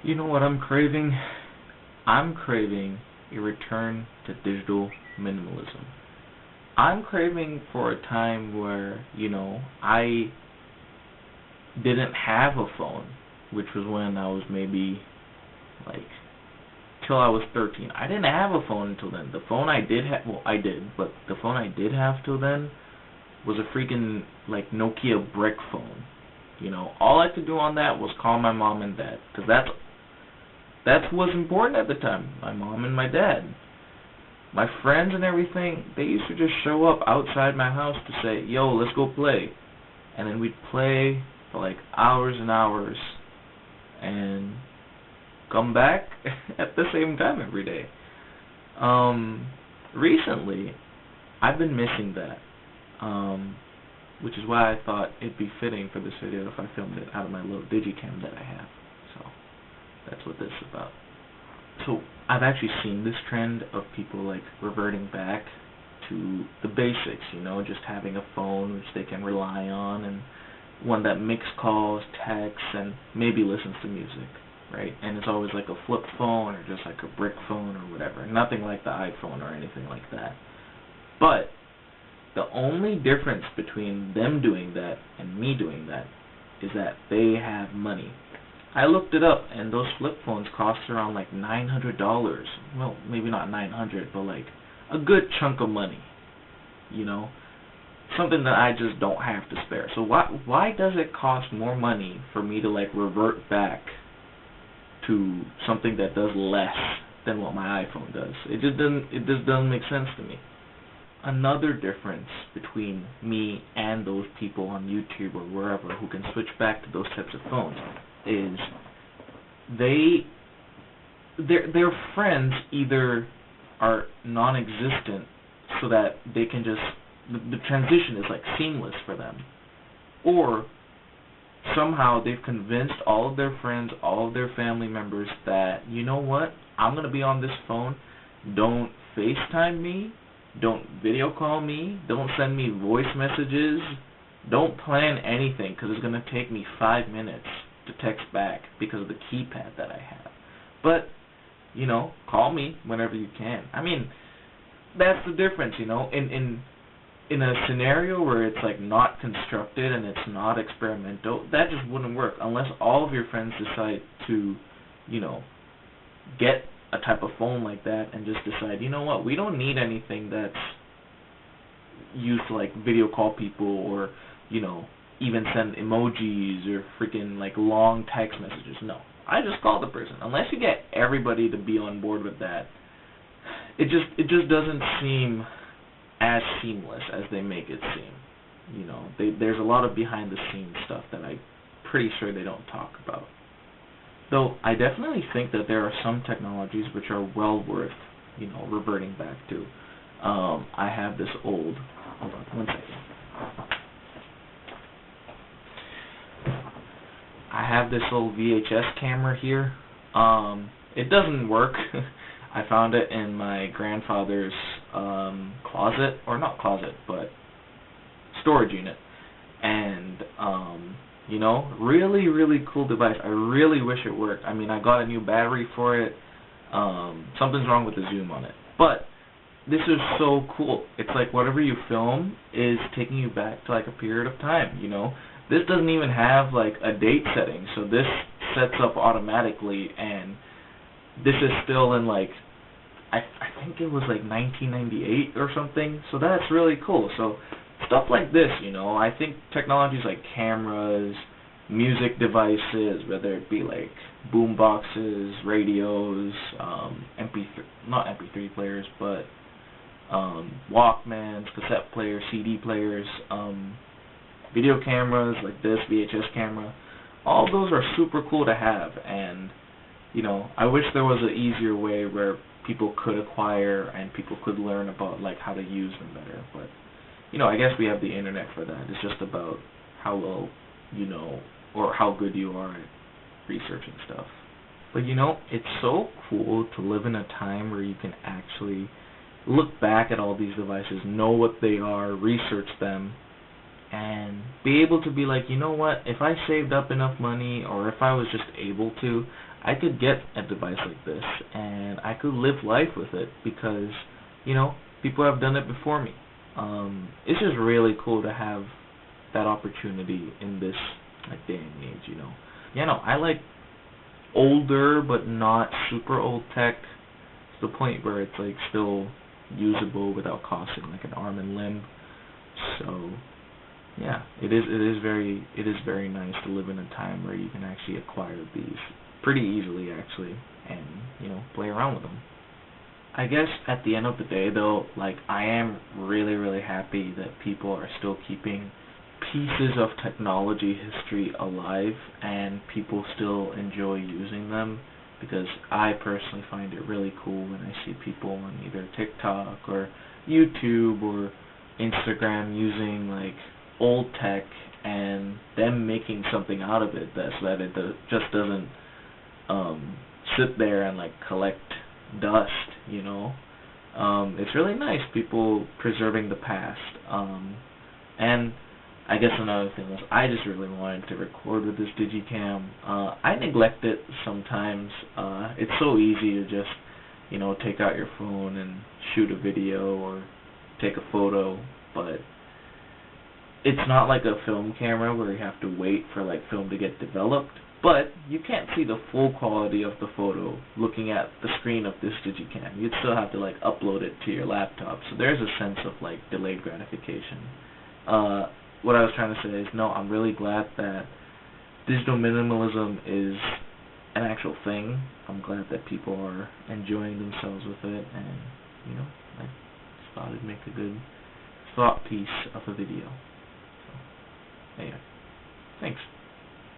You know what I'm craving? I'm craving a return to digital minimalism. I'm craving for a time where, I didn't have a phone, which was when I was maybe like till I was 13. I didn't have a phone until then. The phone I did have, well, I did, but the phone I did have till then was a freaking like Nokia brick phone. All I could do on that was call my mom and dad, because that's what's important at the time. My mom and my dad. My friends and everything, they used to just show up outside my house to say, "Yo, let's go play," and then we'd play for like hours and hours, and come back at the same time every day. Recently, I've been missing that. Which is why I thought it'd be fitting for this video if I filmed it out of my little digicam that I have. So that's what this is about. So I've actually seen this trend of people like reverting back to the basics, just having a phone which they can rely on, and one that makes calls, texts, and maybe listens to music, right? And it's always like a flip phone or just like a brick phone or whatever. Nothing like the iPhone or anything like that. But the only difference between them doing that and me doing that is that they have money. I looked it up, and those flip phones cost around like $900. Well, maybe not 900, but like a good chunk of money. Something that I just don't have to spare. So why does it cost more money for me to like revert back to something that does less than what my iPhone does? It just doesn't make sense to me. Another difference between me and those people on YouTube or wherever who can switch back to those types of phones is their friends either are non-existent so that they can just the transition is like seamless for them, or somehow they've convinced all of their friends, all of their family members that, you know what, I'm going to be on this phone, don't FaceTime me, don't video call me, don't send me voice messages, don't plan anything, because it's going to take me 5 minutes to text back because of the keypad that I have. But, call me whenever you can. I mean, that's the difference, in a scenario where it's like not constructed and it's not experimental, that just wouldn't work unless all of your friends decide to, get a type of phone like that and just decide, you know what, we don't need anything that's used to like video call people or, even send emojis or freaking like long text messages. No, I just call the person. Unless you get everybody to be on board with that, it just doesn't seem as seamless as they make it seem. There's a lot of behind the scenes stuff that I'm pretty sure they don't talk about. Though I definitely think that there are some technologies which are well worth, reverting back to. I have this old, hold on one second. I have this old VHS camera here. It doesn't work. I found it in my grandfather's closet, or not closet, but storage unit. And really, really cool device. I really wish it worked. I mean, I got a new battery for it. Something's wrong with the zoom on it. But this is so cool. It's like whatever you film is taking you back to like a period of time, This doesn't even have like a date setting, so this sets up automatically, and this is still in like, I think it was like 1998 or something, so that's really cool. So stuff like this, I think technologies like cameras, music devices, whether it be like boom boxes, radios, not MP3 players, but Walkmans, cassette players, CD players, video cameras like this, VHS camera, all those are super cool to have, and I wish there was an easier way where people could acquire and people could learn about like how to use them better. But I guess we have the internet for that. It's just about how well or how good you are at researching stuff. But it's so cool to live in a time where you can actually look back at all these devices, know what they are, research them, and be able to be like, you know what, if I saved up enough money, or if I was just able to, I could get a device like this and I could live life with it because, people have done it before me. It's just really cool to have that opportunity in this day and age. I like older but not super old tech to the point where it's still usable without costing an arm and limb. So yeah, it is very nice to live in a time where you can actually acquire these pretty easily actually, and play around with them. I guess at the end of the day though, I am really happy that people are still keeping pieces of technology history alive and people still enjoy using them, because I personally find it really cool when I see people on either TikTok or YouTube or Instagram using old tech and them making something out of it so that it just doesn't sit there and collect dust. It's really nice, people preserving the past. And I guess another thing was I just really wanted to record with this Digicam. I neglect it sometimes. It's so easy to just take out your phone and shoot a video or take a photo, but it's not like a film camera where you have to wait for film to get developed. But you can't see the full quality of the photo looking at the screen of this Digicam. You'd still have to upload it to your laptop. So there's a sense of delayed gratification. What I was trying to say is, no, I'm really glad that digital minimalism is an actual thing. I'm glad that people are enjoying themselves with it, and I just thought it'd make a good thought piece of a video. So anyway, thanks.